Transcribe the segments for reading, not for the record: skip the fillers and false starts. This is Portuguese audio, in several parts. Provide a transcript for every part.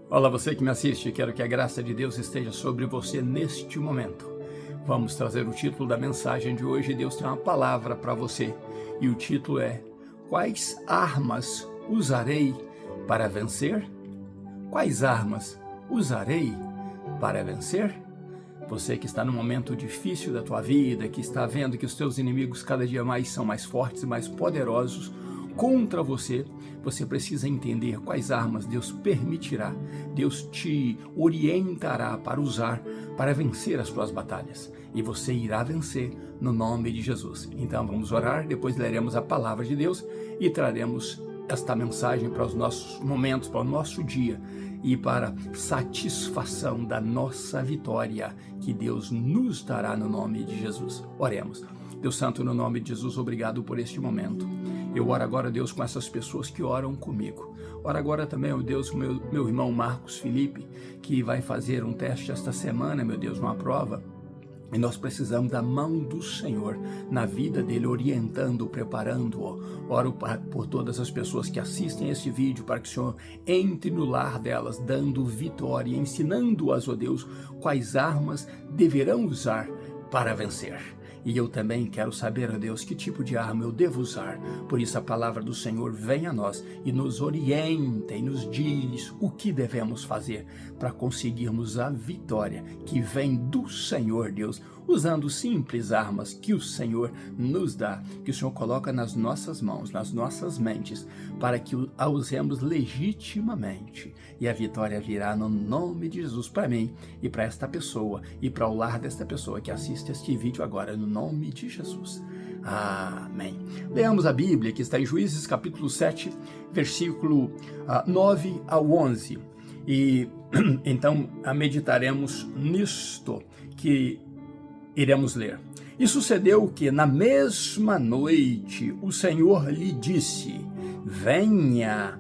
Olá, você que me assiste, quero que a graça de Deus esteja sobre você neste momento. Vamos trazer o título da mensagem de hoje. Deus tem uma palavra para você e o título é: Quais armas usarei para vencer? Quais armas usarei para vencer? Você que está num momento difícil da tua vida, que está vendo que os teus inimigos cada dia mais são mais fortes e mais poderosos contra você, você precisa entender quais armas Deus permitirá, Deus te orientará para usar para vencer as tuas batalhas. E você irá vencer no nome de Jesus. Então vamos orar, depois leremos a palavra de Deus e traremos esta mensagem para os nossos momentos, para o nosso dia e para satisfação da nossa vitória que Deus nos dará no nome de Jesus. Oremos. Deus Santo, no nome de Jesus, obrigado por este momento. Eu oro agora, Deus, com essas pessoas que oram comigo. Oro agora também, ó Deus, meu irmão Marcos Felipe, que vai fazer um teste esta semana, meu Deus, uma prova. E nós precisamos da mão do Senhor na vida dele, orientando, preparando-o. Oro por todas as pessoas que assistem esse vídeo, para que o Senhor entre no lar delas, dando vitória, ensinando-as, ó Deus, quais armas deverão usar para vencer. E eu também quero saber, ó Deus, que tipo de arma eu devo usar. Por isso a palavra do Senhor vem a nós e nos orienta e nos diz o que devemos fazer para conseguirmos a vitória que vem do Senhor, Deus, usando simples armas que o Senhor nos dá, que o Senhor coloca nas nossas mãos, nas nossas mentes, para que a usemos legitimamente. E a vitória virá no nome de Jesus para mim e para esta pessoa e para o lar desta pessoa que assiste este vídeo agora, no nome de Jesus. Amém. Leamos a Bíblia, que está em Juízes capítulo 7, versículo 9 ao 11. E então meditaremos nisto que iremos ler. E sucedeu que na mesma noite o Senhor lhe disse: venha,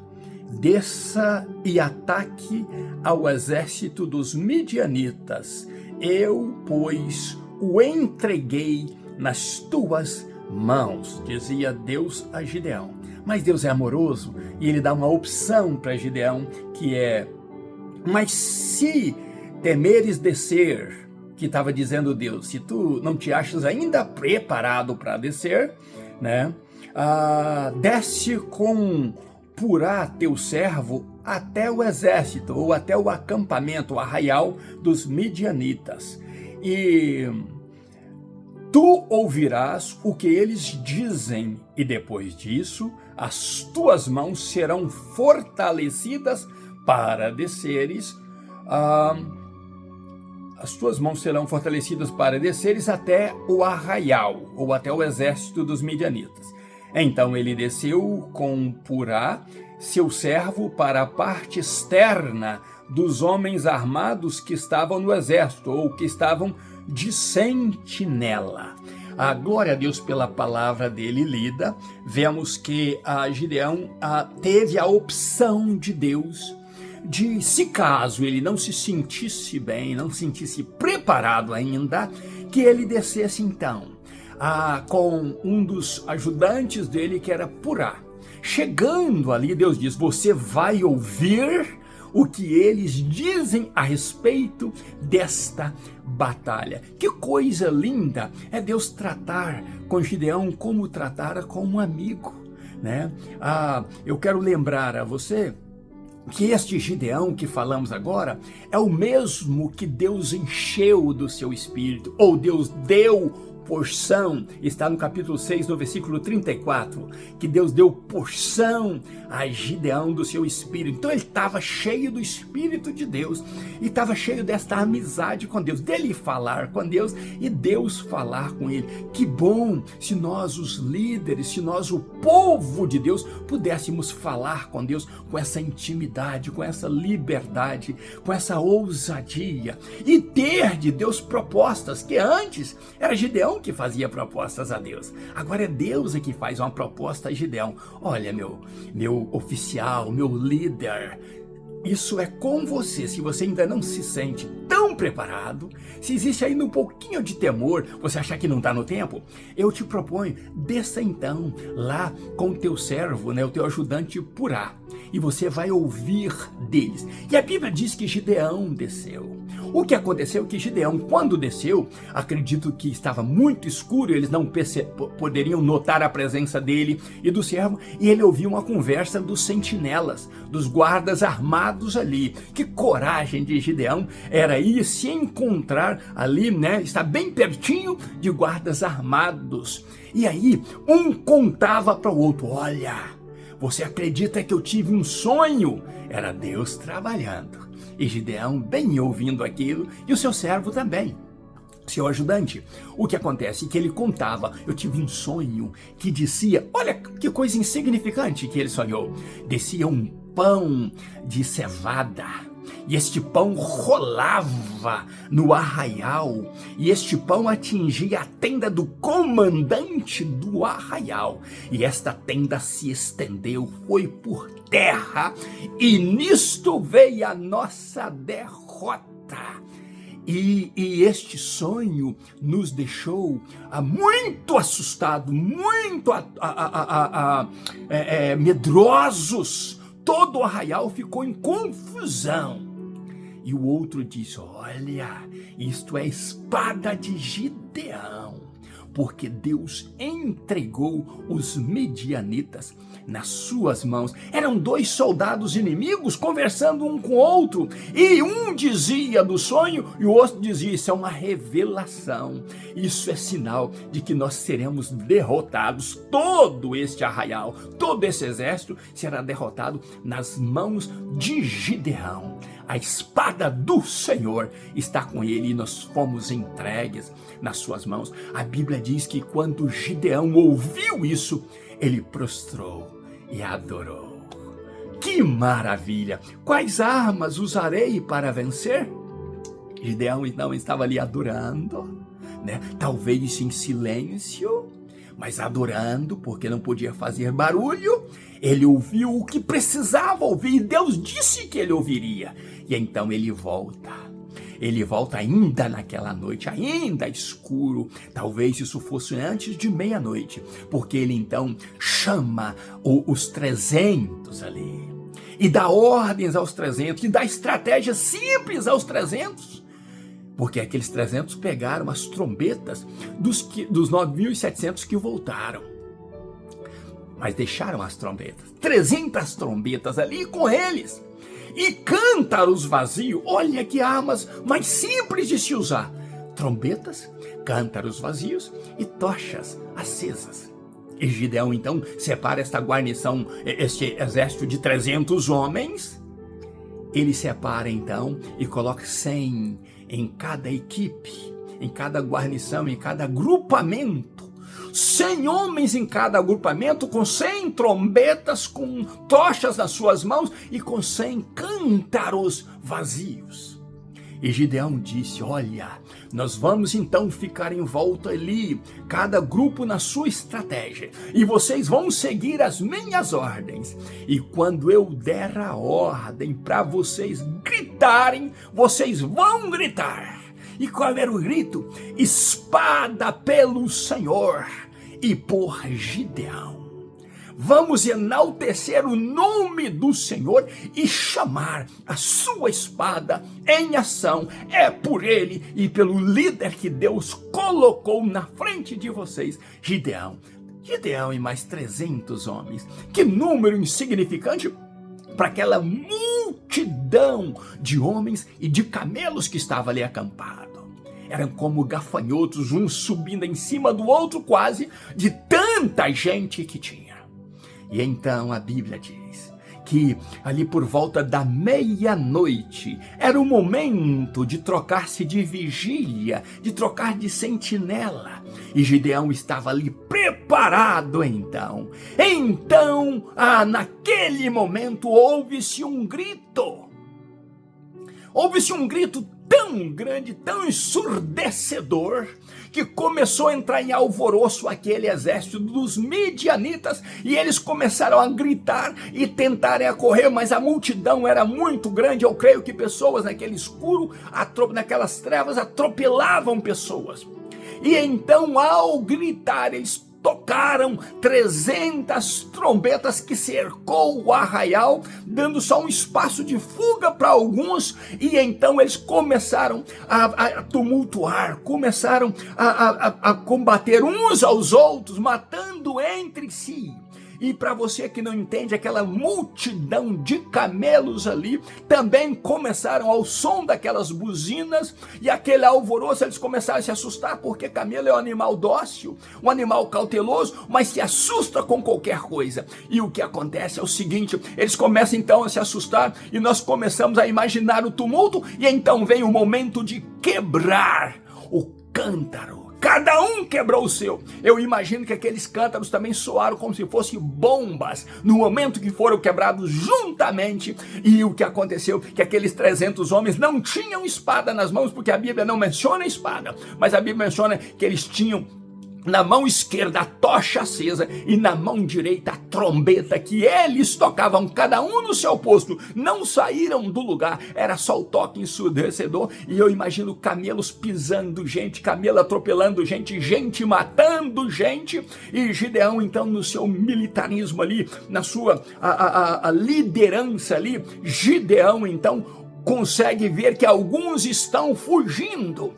desça e ataque ao exército dos midianitas. Eu, pois, o entreguei nas tuas mãos, dizia Deus a Gideão. Mas Deus é amoroso e ele dá uma opção para Gideão, que é: mas se temeres descer, que estava dizendo Deus, se tu não te achas ainda preparado para descer, né, desce com Purá, teu servo, até o exército, ou até o acampamento, o arraial dos midianitas, e tu ouvirás o que eles dizem, e depois disso as tuas mãos serão fortalecidas para desceres, as tuas mãos serão fortalecidas para desceres até o arraial, ou até o exército dos midianitas. Então ele desceu com Purá, seu servo, para a parte externa dos homens armados que estavam no exército, ou que estavam de sentinela. A glória a Deus pela palavra dele lida. Vemos que Gideão teve a opção de Deus de, se caso ele não se sentisse bem, não se sentisse preparado ainda, que ele descesse então com um dos ajudantes dele, que era Purá. Chegando ali, Deus diz: você vai ouvir o que eles dizem a respeito desta batalha. Que coisa linda é Deus tratar com Gideão como tratara com um amigo, né? Eu quero lembrar a você que este Gideão que falamos agora é o mesmo que Deus encheu do seu espírito, ou Deus deu porção, está no capítulo 6, no versículo 34, que Deus deu porção a Gideão do seu espírito. Então ele estava cheio do Espírito de Deus e estava cheio desta amizade com Deus, dele falar com Deus e Deus falar com ele. Que bom se nós, os líderes, se nós, o povo de Deus, pudéssemos falar com Deus com essa intimidade, com essa liberdade, com essa ousadia e ter de Deus propostas, que antes era Gideão que fazia propostas a Deus. Agora é Deus que faz uma proposta a Gideão. Olha, meu oficial, meu líder, isso é com você. Se você ainda não se sente tão preparado, se existe ainda um pouquinho de temor, você achar que não está no tempo, eu te proponho, desça então lá com o teu servo, né, o teu ajudante Purá. e você vai ouvir deles. E a Bíblia diz que Gideão desceu. O que aconteceu é que Gideão, quando desceu, acredito que estava muito escuro, eles não poderiam notar a presença dele e do servo, e ele ouviu uma conversa dos sentinelas, dos guardas armados ali. Que coragem de Gideão era ir se encontrar ali, está bem pertinho de guardas armados. E aí, um contava para o outro: olha, você acredita que eu tive um sonho? Era Deus trabalhando. E Gideão bem ouvindo aquilo, e o seu servo também, seu ajudante. O que acontece é que ele contava: eu tive um sonho que descia, olha que coisa insignificante que ele sonhou, descia um pão de cevada, e este pão rolava no arraial, e este pão atingia a tenda do comandante do arraial, e esta tenda se estendeu, foi por terra, e nisto veio a nossa derrota. E este sonho nos deixou muito assustados, muito medrosos. Todo o arraial ficou em confusão. E o outro disse: olha, isto é espada de Gideão, porque Deus entregou os medianitas nas suas mãos. Eram 2 soldados inimigos conversando um com o outro, e um dizia do sonho e o outro dizia: isso é uma revelação, isso é sinal de que nós seremos derrotados. Todo este arraial, todo esse exército será derrotado nas mãos de Gideão. A espada do Senhor está com ele, e nós fomos entregues nas suas mãos. A Bíblia diz que quando Gideão ouviu isso, ele prostrou e adorou. Que maravilha! Quais armas usarei para vencer? Gideão então estava ali adorando, talvez em silêncio, mas adorando, porque não podia fazer barulho. Ele ouviu o que precisava ouvir, e Deus disse que ele ouviria. E então ele volta ainda naquela noite, ainda escuro, talvez isso fosse antes de meia-noite, porque ele então chama os 300 ali, e dá ordens aos 300, e dá estratégia simples aos 300, porque aqueles 300 pegaram as trombetas dos 9.700 que voltaram, mas deixaram as trombetas, 300 trombetas ali com eles, e cântaros vazios. Olha que armas mais simples de se usar: trombetas, cântaros vazios e tochas acesas. E Gideão então separa esta guarnição, este exército de 300 homens. Ele separa então e coloca 100 em cada equipe, em cada guarnição, em cada agrupamento. 100 homens em cada agrupamento, com 100 trombetas, com tochas nas suas mãos e com 100 cântaros vazios. E Gideão disse: olha, nós vamos então ficar em volta ali, cada grupo na sua estratégia, e vocês vão seguir as minhas ordens. E quando eu der a ordem para vocês gritarem, vocês vão gritar. E qual era o grito? Espada pelo Senhor e por Gideão. Vamos enaltecer o nome do Senhor e chamar a sua espada em ação. É por ele e pelo líder que Deus colocou na frente de vocês, Gideão. Gideão e mais 300 homens. Que número insignificante para aquela multidão de homens e de camelos que estava ali acampado. Eram como gafanhotos, um subindo em cima do outro quase, de tanta gente que tinha. E então a Bíblia diz que ali por volta da meia-noite era o momento de trocar-se de vigia, de trocar de sentinela. E Gideão estava ali preparado então. Então, naquele momento, ouve-se um grito. Ouve-se um grito tão grande, tão ensurdecedor, que começou a entrar em alvoroço aquele exército dos midianitas, e eles começaram a gritar e tentarem a correr, mas a multidão era muito grande. Eu creio que pessoas naquele escuro, naquelas trevas, atropelavam pessoas. E então, ao gritar, eles tocaram 300 trombetas que cercou o arraial, dando só um espaço de fuga para alguns, e então eles começaram a tumultuar, começaram a combater uns aos outros, matando entre si. E para você que não entende, aquela multidão de camelos ali também começaram ao som daquelas buzinas e aquele alvoroço. Eles começaram a se assustar, porque camelo é um animal dócil, um animal cauteloso, mas se assusta com qualquer coisa. E o que acontece é o seguinte: eles começam então a se assustar e nós começamos a imaginar o tumulto, e então vem o momento de quebrar o cântaro. Cada um quebrou o seu. Eu imagino que aqueles cântaros também soaram como se fossem bombas no momento que foram quebrados juntamente. E o que aconteceu? Que aqueles 300 homens não tinham espada nas mãos, porque a Bíblia não menciona espada, mas a Bíblia menciona que eles tinham na mão esquerda a tocha acesa e na mão direita a trombeta, que eles tocavam cada um no seu posto, não saíram do lugar, era só o toque ensurdecedor. E eu imagino camelos pisando gente, camelo atropelando gente, gente matando gente, e Gideão então no seu militarismo ali, na sua a liderança ali, Gideão então consegue ver que alguns estão fugindo.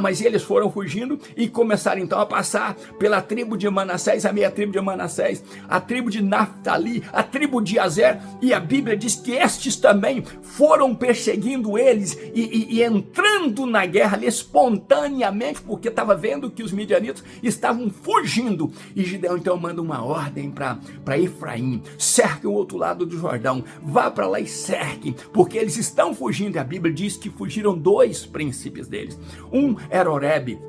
Mas eles foram fugindo e começaram então a passar pela tribo de Manassés, a meia tribo de Manassés, a tribo de Naftali, a tribo de Azer, e a Bíblia diz que estes também foram perseguindo eles e entrando na guerra ali espontaneamente, porque estava vendo que os midianitas estavam fugindo. E Gideão então manda uma ordem para Efraim: cerque o outro lado do Jordão, vá para lá e cerque, porque eles estão fugindo. E a Bíblia diz que fugiram 2 príncipes deles. Um era Oreb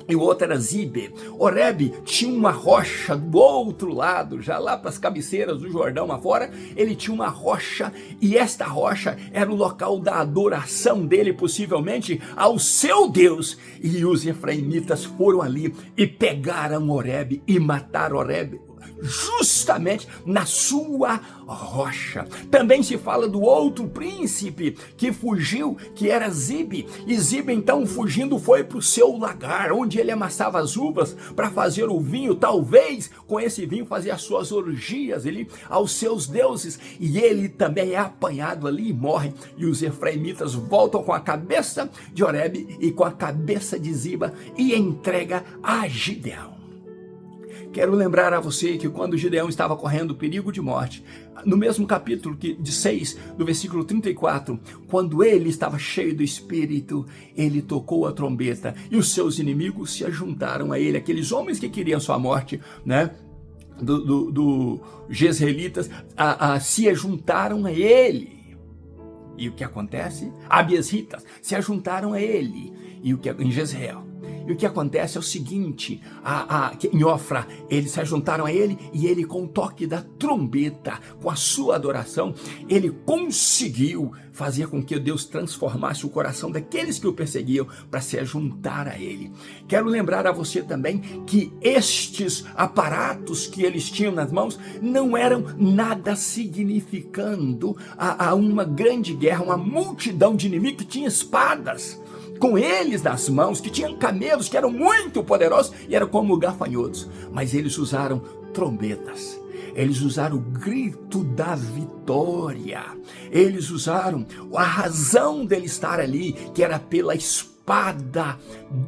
e o outro era Zibe. Oreb tinha uma rocha do outro lado, já lá para as cabeceiras do Jordão afora. Ele tinha uma rocha, e esta rocha era o local da adoração dele, possivelmente ao seu Deus. E os efraimitas foram ali e pegaram Oreb e mataram Oreb justamente na sua rocha. Também se fala do outro príncipe que fugiu, que era Zibe. E Zibe então, fugindo, foi para o seu lagar, onde ele amassava as uvas para fazer o vinho, talvez com esse vinho fazer as suas orgias ali aos seus deuses. E ele também é apanhado ali e morre. E os efraimitas voltam com a cabeça de Oreb e com a cabeça de Ziba e entrega a Gideão. Quero lembrar a você que quando Gideão estava correndo perigo de morte, no mesmo capítulo de 6, do versículo 34, quando ele estava cheio do Espírito, ele tocou a trombeta e os seus inimigos se ajuntaram a ele, aqueles homens que queriam sua morte, né? Do Jezreelitas, se ajuntaram a ele. E o que acontece? Abiesitas se ajuntaram a ele em Jezreel. E o que acontece é o seguinte: em Ofra, eles se juntaram a ele, e ele, com o toque da trombeta, com a sua adoração, ele conseguiu fazer com que Deus transformasse o coração daqueles que o perseguiam para se juntar a ele. Quero lembrar a você também que estes aparatos que eles tinham nas mãos não eram nada significando a uma grande guerra, uma multidão de inimigos que tinha espadas com eles nas mãos, que tinham camelos que eram muito poderosos e eram como gafanhotos, mas eles usaram trombetas, eles usaram o grito da vitória, eles usaram a razão dele estar ali, que era pela espada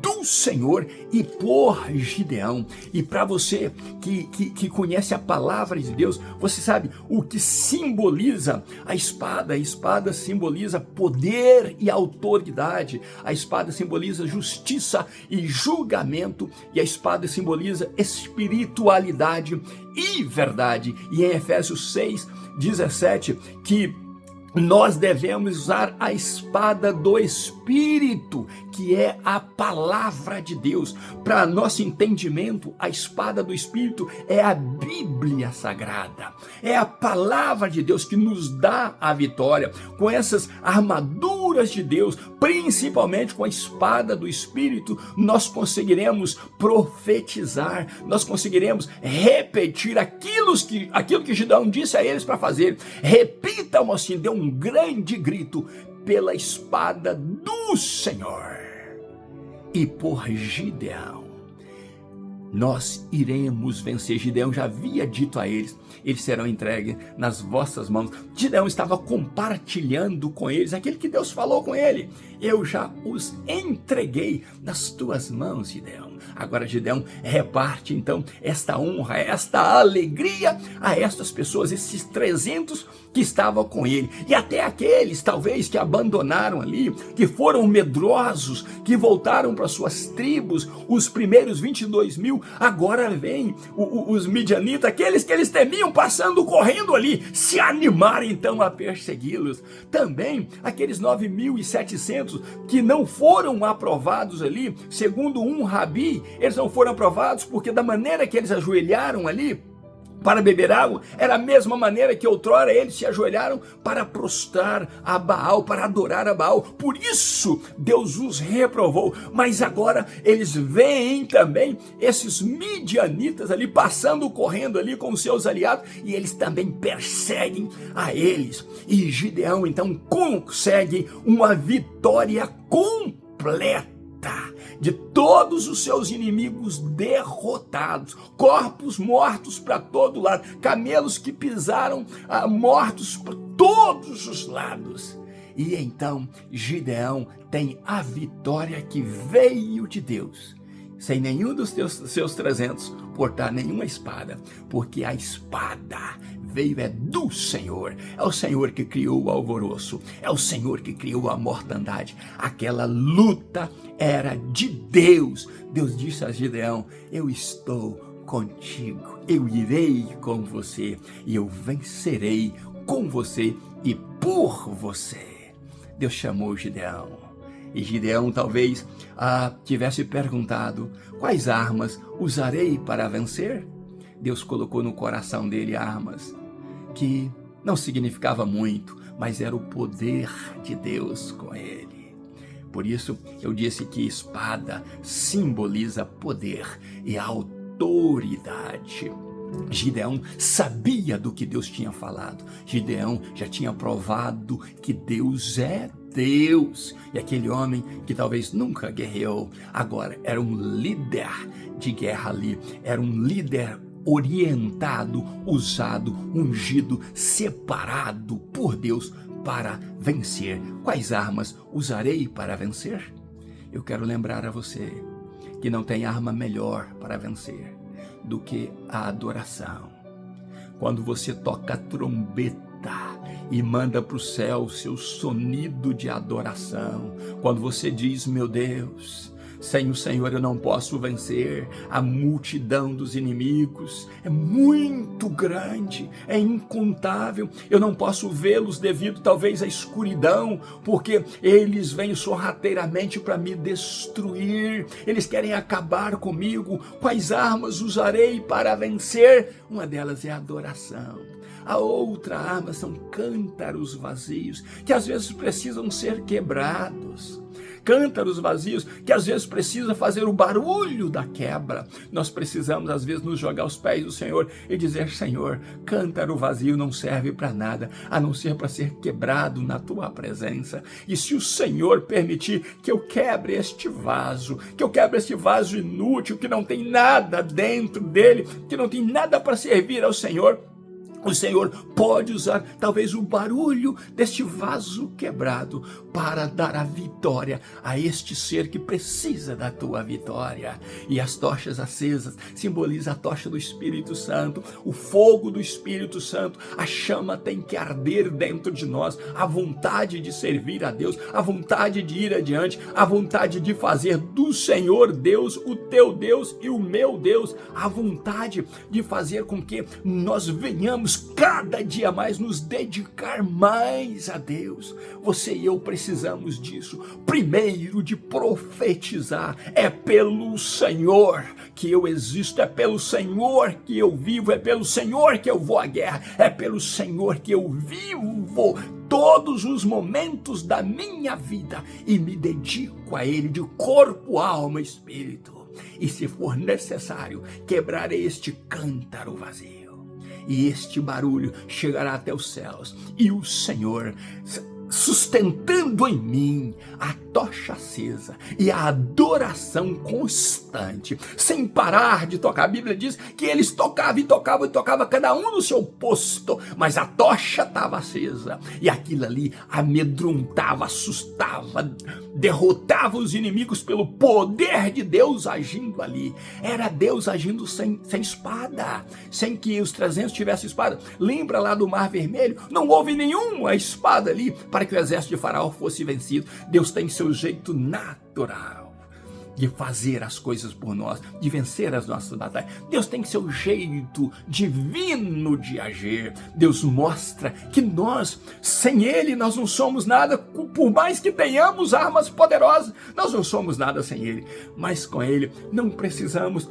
do Senhor e por Gideão. E para você que conhece a palavra de Deus, você sabe o que simboliza a espada. A espada simboliza poder e autoridade, a espada simboliza justiça e julgamento, e a espada simboliza espiritualidade e verdade. E em Efésios 6:17, que nós devemos usar a espada do Espírito, que é a palavra de Deus. Para nosso entendimento, a espada do Espírito é a Bíblia Sagrada. É a palavra de Deus que nos dá a vitória. Com essas armaduras de Deus, principalmente com a espada do Espírito, nós conseguiremos profetizar, nós conseguiremos repetir aquilo que Gideão disse a eles para fazer. Repitam assim, dê um grande grito: pela espada do Senhor e por Gideão. nós iremos vencer. Gideão já havia dito a eles serão entregues nas vossas mãos. Gideão estava compartilhando com eles aquilo que Deus falou com ele. Eu já os entreguei nas tuas mãos, Gideão. Agora Gideão reparte então esta honra, esta alegria a estas pessoas, esses 300 que estavam com ele, e até aqueles talvez que abandonaram ali, que foram medrosos, que voltaram para suas tribos. Os primeiros 22.000 agora vêm os midianitas, aqueles que eles temiam, passando, correndo ali, se animaram então a persegui-los. Também aqueles 9.700 que não foram aprovados ali, segundo um rabi, eles não foram aprovados porque da maneira que eles ajoelharam ali para beber água, era a mesma maneira que outrora eles se ajoelharam para prostrar a Baal, para adorar a Baal. Por isso Deus os reprovou. Mas agora eles veem também esses midianitas ali passando, correndo ali com os seus aliados, e eles também perseguem a eles. E Gideão então consegue uma vitória completa de todos os seus inimigos derrotados, corpos mortos para todo lado, camelos que pisaram mortos por todos os lados. E então Gideão tem a vitória que veio de Deus, sem nenhum dos seus 300 portar nenhuma espada, porque a espada veio do Senhor. É o Senhor que criou o alvoroço, é o Senhor que criou a mortandade. Aquela luta era de Deus. Deus disse a Gideão: eu estou contigo, eu irei com você e eu vencerei com você e por você. Deus chamou Gideão. E Gideão talvez tivesse perguntado: quais armas usarei para vencer? Deus colocou no coração dele armas que não significava muito, mas era o poder de Deus com ele. Por isso eu disse que espada simboliza poder e autoridade. Gideão sabia do que Deus tinha falado. Gideão já tinha provado que Deus é Deus. E aquele homem que talvez nunca guerreou, agora era um líder de guerra ali, era um líder orientado, usado, ungido, separado por Deus para vencer. Quais armas usarei para vencer? Eu quero lembrar a você que não tem arma melhor para vencer do que a adoração. Quando você toca a trombeta e manda para o céu o seu sonido de adoração, quando você diz: meu Deus, sem o Senhor eu não posso vencer. A multidão dos inimigos é muito grande, é incontável, eu não posso vê-los devido talvez à escuridão, porque eles vêm sorrateiramente para me destruir, eles querem acabar comigo. Quais armas usarei para vencer? Uma delas é a adoração. A outra arma são cântaros vazios, que às vezes precisam ser quebrados. Cântaros vazios que às vezes precisa fazer o barulho da quebra. Nós precisamos às vezes nos jogar aos pés do Senhor e dizer: Senhor, cântaro vazio não serve para nada, a não ser para ser quebrado na tua presença. E se o Senhor permitir que eu quebre este vaso, que eu quebre este vaso inútil, que não tem nada dentro dele, que não tem nada para servir ao Senhor, o Senhor pode usar talvez o barulho deste vaso quebrado para dar a vitória a este ser que precisa da tua vitória. E as tochas acesas simbolizam a tocha do Espírito Santo, o fogo do Espírito Santo. A chama tem que arder dentro de nós, a vontade de servir a Deus, a vontade de ir adiante, a vontade de fazer do Senhor Deus o teu Deus e o meu Deus, a vontade de fazer com que nós venhamos cada dia mais nos dedicar mais a Deus. Você e eu precisamos disso. Primeiro, de profetizar. É pelo Senhor que eu existo, é pelo Senhor que eu vivo, é pelo Senhor que eu vou à guerra, é pelo Senhor que eu vivo todos os momentos da minha vida e me dedico a Ele de corpo, alma e espírito. E se for necessário, quebrarei este cântaro vazio. E este barulho chegará até os céus, e o Senhor sustentando em mim a tocha acesa e a adoração constante, sem parar de tocar. A Bíblia diz que eles tocavam e tocavam e tocavam, cada um no seu posto, mas a tocha estava acesa, e aquilo ali amedrontava, assustava, derrotava os inimigos pelo poder de Deus agindo ali. Era Deus agindo sem espada, sem que os 300 tivessem espada. Lembra lá do Mar Vermelho? Não houve nenhuma espada ali para que o exército de Faraó fosse vencido. Deus tem seu jeito natural de fazer as coisas por nós, de vencer as nossas batalhas. Deus tem seu jeito divino de agir. Deus mostra que nós, sem Ele, nós não somos nada. Por mais que tenhamos armas poderosas, nós não somos nada sem Ele. Mas com Ele não precisamos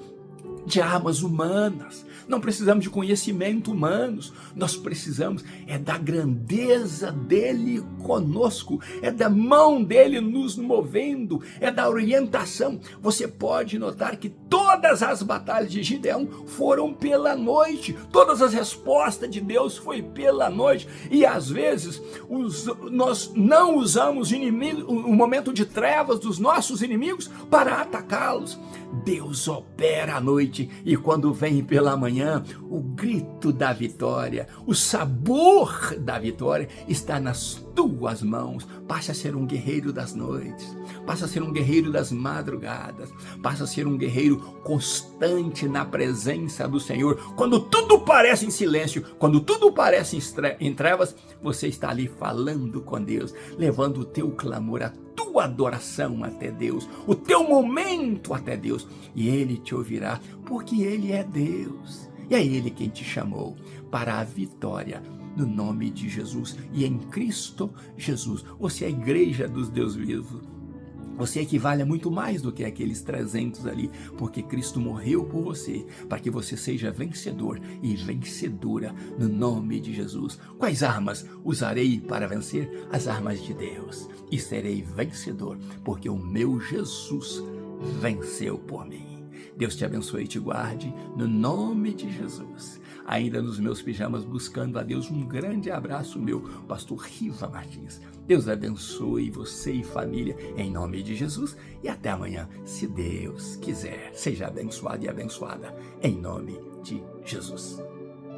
de armas humanas, não precisamos de conhecimento humanos, nós precisamos da grandeza dele conosco, da mão dele nos movendo, da orientação. Você pode notar que todas as batalhas de Gideão foram pela noite, todas as respostas de Deus foi pela noite, e às vezes nós não usamos o momento de trevas dos nossos inimigos para atacá-los. Deus opera à noite, e quando vem pela manhã, o grito da vitória, o sabor da vitória está nas tuas mãos. Passa a ser um guerreiro das noites, passa a ser um guerreiro das madrugadas, passa a ser um guerreiro constante na presença do Senhor. Quando tudo parece em silêncio, quando tudo parece em trevas, você está ali falando com Deus, levando o teu clamor, a tua adoração até Deus, o teu momento até Deus, e Ele te ouvirá, porque Ele é Deus, e é Ele quem te chamou para a vitória, no nome de Jesus e em Cristo Jesus. Você é a igreja dos Deus vivos. Você equivale a muito mais do que aqueles 300 ali, porque Cristo morreu por você, para que você seja vencedor e vencedora no nome de Jesus. Quais armas usarei para vencer? As armas de Deus. E serei vencedor, porque o meu Jesus venceu por mim. Deus te abençoe e te guarde, no nome de Jesus. Ainda nos meus pijamas, buscando a Deus, um grande abraço meu, pastor Riva Martins. Deus abençoe você e família, em nome de Jesus, e até amanhã, se Deus quiser. Seja abençoado e abençoada, em nome de Jesus.